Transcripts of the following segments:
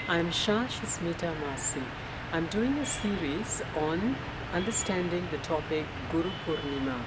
I'm Shah Sushmita Massi. I'm doing a series on understanding the topic Guru Poornima.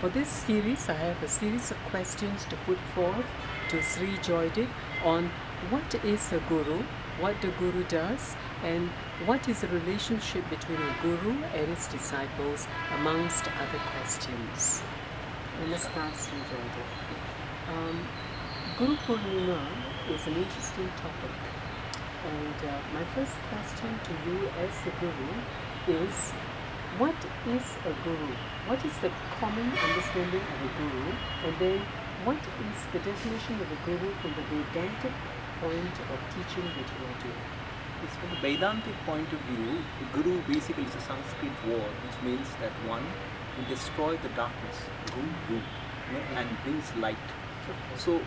For this series, I have a series of questions to put forth to Sri Joydip on what is a Guru, what the Guru does, and what is the relationship between a Guru and his disciples, amongst other questions. Namaskar, Sri Joydip. Guru Poornima is an interesting topic. And my first question to you as a Guru is, what is a Guru? What is the common understanding of a Guru? And then, what is the definition of a Guru from the Vedantic point of teaching that you are doing? It's from the Vedantic point of view, the Guru basically is a Sanskrit word which means that one who destroys the darkness, Guru, and brings light. So,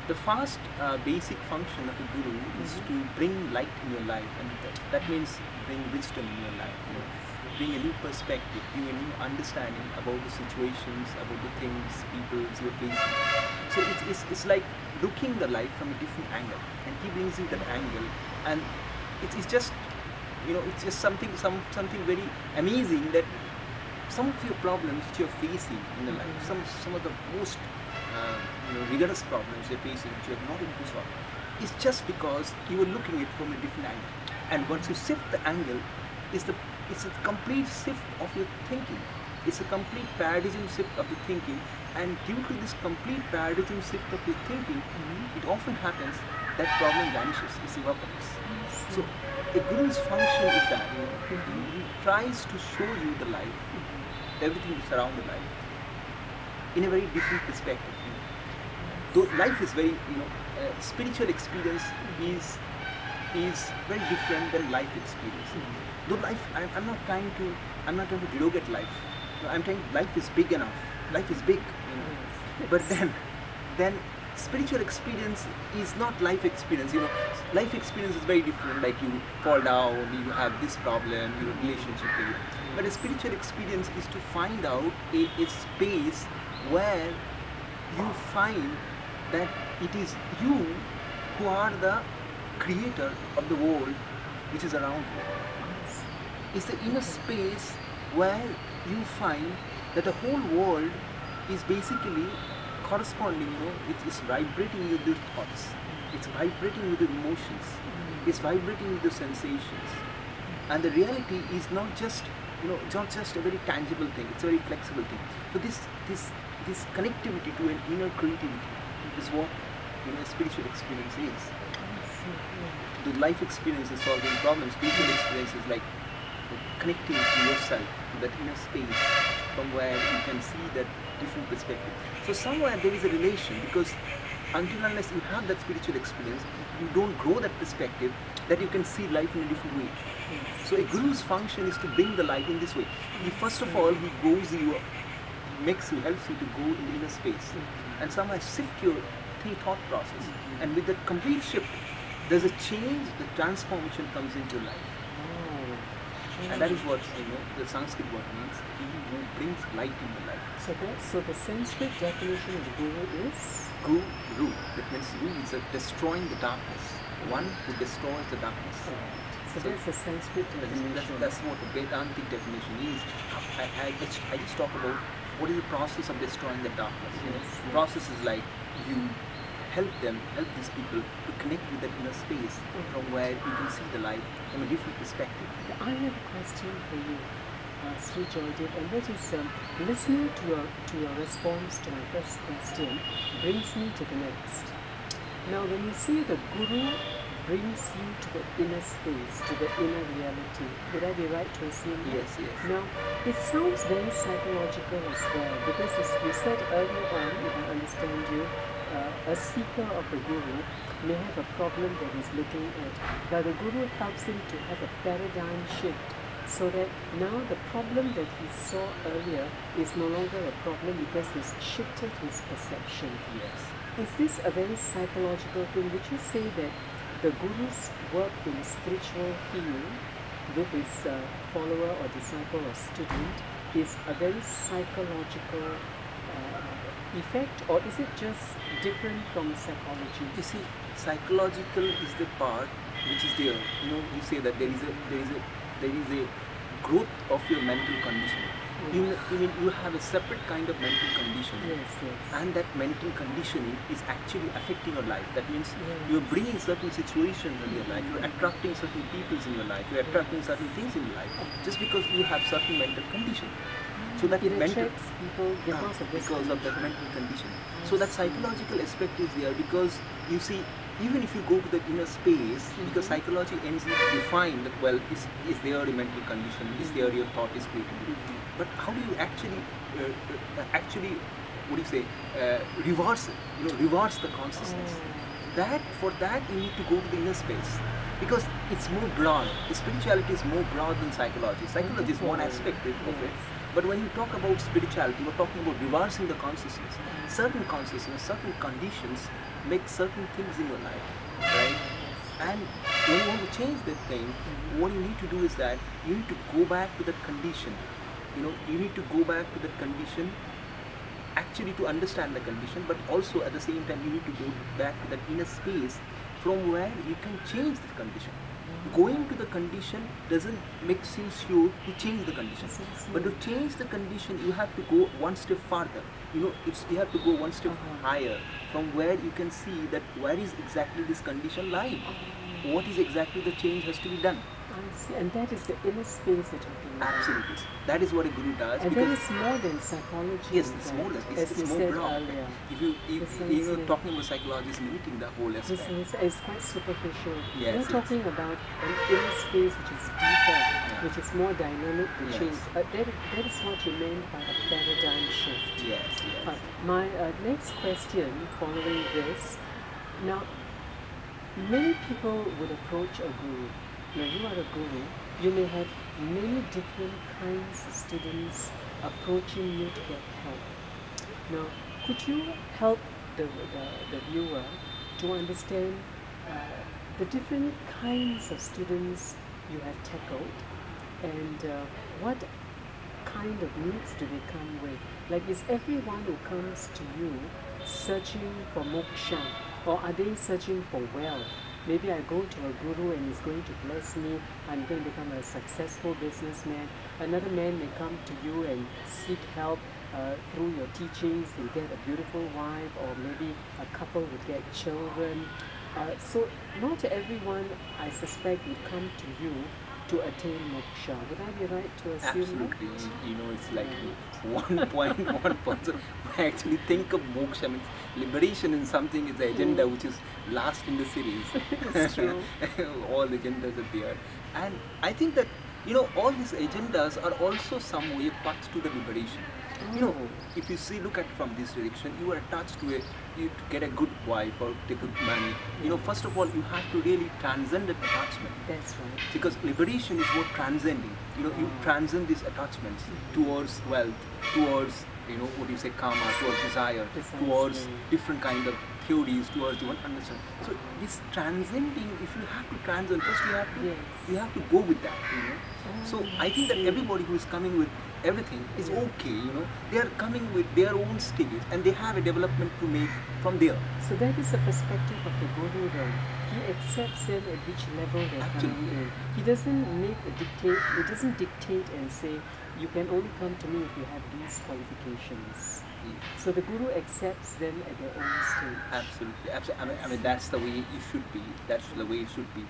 the first basic function of a Guru is to bring light in your life, and that means bring wisdom in your life, bring a new perspective, give a new understanding about the situations, about the things, people you're facing. So it's like looking the life from a different angle, and he brings in that angle, and it's just, it's just something very amazing that some of your problems that you're facing in the life, some of the most rigorous problems you're facing, which you're not able to solve, is just because you were looking at it from a different angle. And once you shift the angle, it's a complete shift of your thinking. It's a complete paradigm shift of the thinking, and due to this complete paradigm shift of your thinking, it often happens that problem vanishes, it evaporates. So a Guru's function is that he tries to show you the life, everything surround the life, in a very different perspective. Though life is very, spiritual experience is very different than life experience. Though life, I'm not trying to look at life. I'm saying life is big enough. Life is big, But then spiritual experience is not life experience. Life experience is very different. Like you fall down, you have this problem, your relationship to you. But a spiritual experience is to find out a space where you find that it is you who are the creator of the world which is around you. It's the inner space where you find that the whole world is basically corresponding, it's vibrating with the thoughts, it's vibrating with the emotions, it's vibrating with the sensations. And the reality is not just, it's not just a very tangible thing, it's a very flexible thing. So this connectivity to an inner creativity is what spiritual experience is. The life experience is solving problems. Spiritual experience is like connecting to yourself, to that inner space from where you can see that different perspective. So somewhere there is a relation, because until unless you have that spiritual experience, you don't grow that perspective that you can see life in a different way. So a Guru's function is to bring the light in this way. First of all, he helps you to go in the inner space and somehow shift your thought process. And with that complete shift, there's a change, the transformation comes into your life. And that is what the Sanskrit word means. He who brings light in your life. So the Sanskrit definition of Guru is? Guru. That means Guru is destroying the darkness. One who destroys the darkness. So that's the Sanskrit definition. That's what the Vedantic definition is. I just talk about what is the process of destroying the darkness. The process is like you help these people to connect with that inner space from where you can see the life from a different perspective. I have a question for you, Sri Joydip, and that is, listening to your response to my first question brings me to the next. Now, when you say the Guru brings you to the inner space, to the inner reality, would I be right to assume that? Yes. Now, it sounds very psychological as well, because as you said earlier on, if I understand you, a seeker of the Guru may have a problem that he's looking at, but the Guru helps him to have a paradigm shift, so that now the problem that he saw earlier is no longer a problem because he's shifted his perception. Yes. Is this a very psychological thing? Would you say that the Guru's work in spiritual field with his follower or disciple or student is a very psychological effect, or is it just different from psychology? You see, psychological is the part which is there. You know, you say that there is a growth of your mental condition. You have a separate kind of mental condition, and that mental conditioning is actually affecting your life. That means you're bringing certain situations in your life, you're attracting certain people in your life, you're attracting certain things in your life, just because you have certain mental condition. So that attracts people because of that mental condition. So that psychological aspect is there, because you see, even if you go to the inner space, because psychology ends to define that, well, is there a mental condition, is there your thought is creating, but how do you actually what do you say, reverse it, you know, reverse the consciousness? For that you need to go to the inner space, because it's more broad. The spirituality is more broad than psychology. Psychology is one aspect of it. But when you talk about spirituality, we're talking about reversing the consciousness. Certain consciousness, certain conditions make certain things in your life, right? And when you want to change that thing, what you need to do is that you need to go back to that condition. You know, you need to go back to that condition, actually to understand the condition, but also at the same time you need to go back to that inner space from where you can change the condition. Going to the condition doesn't make sense you to change the condition, but to change the condition you have to go one step further. You know, you have to go one step higher, from where you can see that where is exactly this condition lying, what is exactly the change has to be done. I see, and that is the inner space you're talking about. Absolutely, that is what a guru does. And that is more than psychology. Yes, it's more than, it's more broad. Earlier. If you're talking about psychology, is limiting the whole aspect. It's quite superficial. Yes, we're talking about an inner space which is deeper, which is more dynamic to change. That is what you meant by a paradigm shift. Yes. My next question following this. Now, many people would approach a guru. Now, you are a guru. You may have many different kinds of students approaching you to get help. Now, could you help the viewer to understand the different kinds of students you have tackled, and what kind of needs do they come with? Like, is everyone who comes to you searching for moksha, or are they searching for wealth? Maybe I go to a guru and he's going to bless me, I'm going to become a successful businessman. Another man may come to you and seek help through your teachings. They'll get a beautiful wife, or maybe a couple would get children. So not everyone, I suspect, would come to you to attain moksha. Would I be right to assume Absolutely. that? You know, it's like one point. So I actually think of moksha means liberation in something is the agenda which is last in the series. It's true. All agendas are there. And I think that, you know, all these agendas are also some way attached to the liberation. You know, if you see, look at from this direction, you are attached to to get a good wife or take good money. You know, first of all, you have to really transcend that attachment. That's right. Because liberation is what transcending. You know, you transcend these attachments towards wealth, towards, you know, what you say, karma, towards desire, towards different kind of theories, towards different understanding. So this transcending, if you have to transcend, first you have to go with that. You know. So I think that everybody who is coming with everything is okay, you know. They are coming with their own stage and they have a development to make from there. So that is the perspective of the guru then. He accepts them at which level they're coming in. He doesn't make a dictate, he doesn't dictate and say, you can only come to me if you have these qualifications. So the guru accepts them at their own stage. Absolutely. I mean that's the way it should be. That's the way it should be.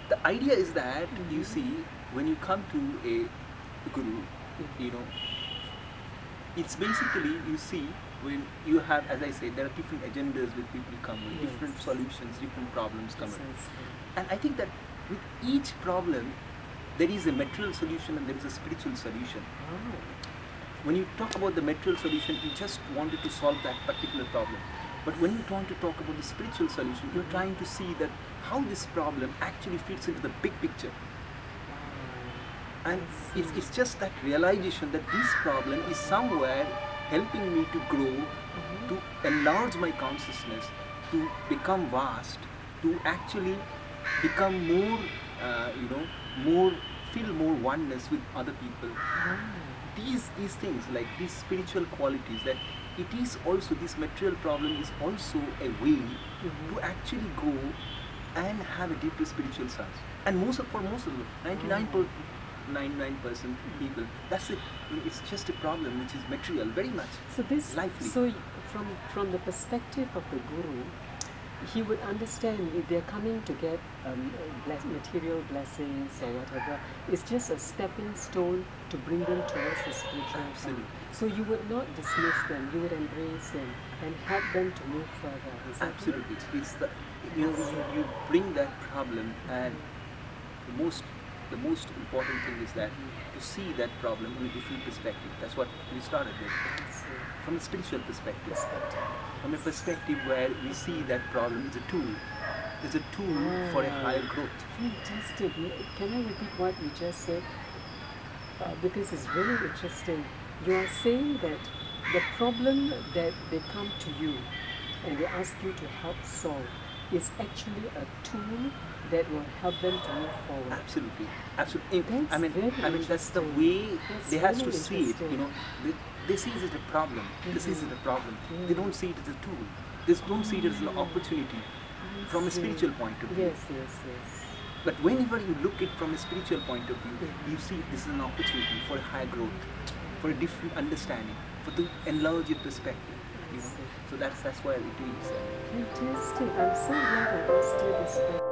The idea is that, you see, when you come to a guru, you know, it's basically, you see, when you have, as I said, there are different agendas with people come with, different solutions, different problems come in. And I think that with each problem, there is a material solution and there is a spiritual solution. When you talk about the material solution, you just wanted to solve that particular problem. But when you want to talk about the spiritual solution, you're trying to see that how this problem actually fits into the big picture. And it's just that realization that this problem is somewhere helping me to grow, to enlarge my consciousness, to become vast, to actually become more, feel more oneness with other people. These things, like these spiritual qualities, that it is also, this material problem is also a way to actually go and have a deeper spiritual sense. And for most of them, 99% people, that's it. It's just a problem which is material, very much lively. So from the perspective of the Guru, he would understand if they're coming to get material blessings or whatever, it's just a stepping stone to bring them towards the spiritual path. So you would not dismiss them, you would embrace them and help them to move further. Absolutely. It's the, you bring that problem, and the most important thing is that to see that problem in a different perspective. That's what we started with. From a spiritual perspective. From a perspective where we see that problem is a tool. It's a tool for a higher growth. Fantastic. Can I repeat what you just said? Because it's very interesting. You are saying that the problem that they come to you and they ask you to help solve is actually a tool that will help them to move forward. Absolutely, absolutely. That's That's the way they have to see it. You know, they see it as a problem. They see it as a problem. They don't see it as a tool. They don't see it as an opportunity from a spiritual point of view. Yes. But whenever you look at it from a spiritual point of view, you see this is an opportunity for a higher growth, for a different understanding, for to enlarge your perspective. You know? So that's where it is. Fantastic. I'm so glad I asked you this question.